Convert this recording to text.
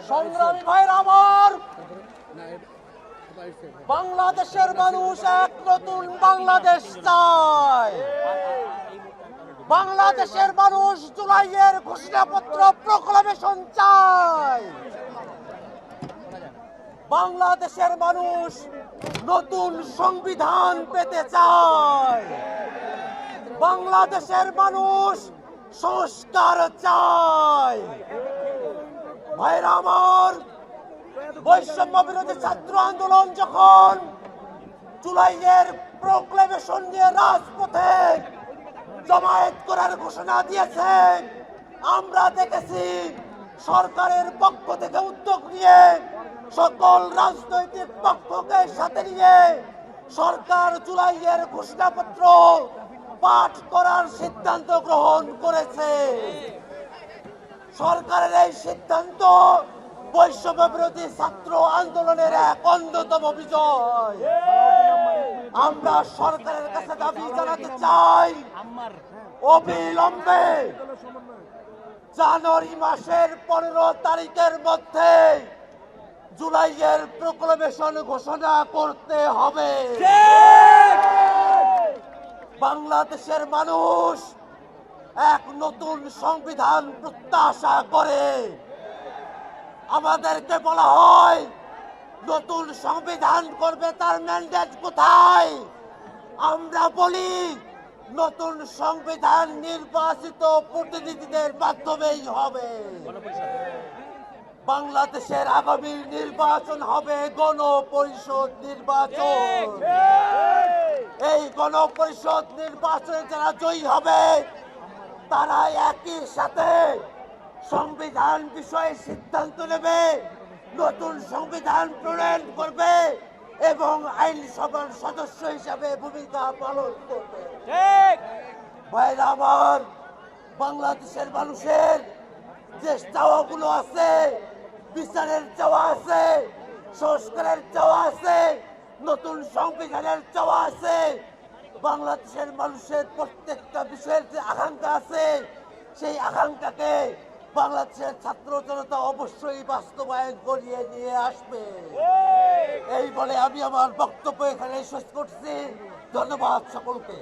সংগ্রামী ভাইরা আমার, বাংলাদেশের মানুষ এক নতুন বাংলাদেশ চায়। বাংলাদেশের মানুষ জুলাইয়ের ঘোষণাপত্র প্রক্লামেশন চায়। বাংলাদেশের মানুষ নতুন সংবিধান পেতে চায়। বাংলাদেশের মানুষ সংস্কার চায়। ভাইরা আমার, বৈষম্য বিরোধী ছাত্র আন্দোলন যখন জুলাইয়ের প্রক্লেমেশন নিয়ে রাজপথে জমায়েত করার ঘোষণা দিয়েছে, আমরা দেখেছি সরকারের পক্ষ থেকে উদ্যোগ নিয়ে সকল রাজনৈতিক পক্ষকে সাথে নিয়ে সরকার জুলাইয়ের ঘোষণাপত্র পাঠ করার সিদ্ধান্ত গ্রহণ করেছে। সরকারের এই সিদ্ধান্ত বৈষম্য বিরোধী ছাত্র আন্দোলনের এক অন্যতম বিজয়। আমরা সরকারের কাছে দাবি জানাতে চাই, অবিলম্বে জানুয়ারি মাসের 15 তারিখের মধ্যে জুলাইয়ের প্রক্লেমেশন ঘোষণা করতে হবে। বাংলাদেশের মানুষ এক নতুন সংবিধান প্রত্যাশা করে। আমাদেরকে বলা হয় নতুন সংবিধান করবে, তার ম্যান্ডেট কোথায়? আমরা বলি নতুন সংবিধান নির্বাচিত প্রতিনিধিদের মাধ্যমেই হবে। বাংলাদেশের আগামী নির্বাচন হবে গণপরিষদ নির্বাচন। এই গণপরিষদ নির্বাচনে যারা জয়ী হবে তারা একই সাথে সংবিধান বিষয়ে সিদ্ধান্ত নেবে, নতুন সংবিধান প্রণয়ন করবে এবং আইনসভার সদস্য হিসাবে ভূমিকা পালন করবে। ভাইরা আমার, বাংলাদেশের মানুষের যে চাওয়াগুলো আছে, বিচারের চাওয়া আছে, সংস্কারের চাওয়া আছে, নতুন সংবিধানের চাওয়া আছে, বাংলাদেশের মানুষের প্রত্যেকটা বিষয়ের যে আকাঙ্ক্ষা আছে, সেই আকাঙ্ক্ষাকে বাংলাদেশের ছাত্র জনতা অবশ্যই বাস্তবায়ন করিয়ে নিয়ে আসবে। এই বলে আমি আমার বক্তব্য এখানে শেষ করছি। ধন্যবাদ সকলকে।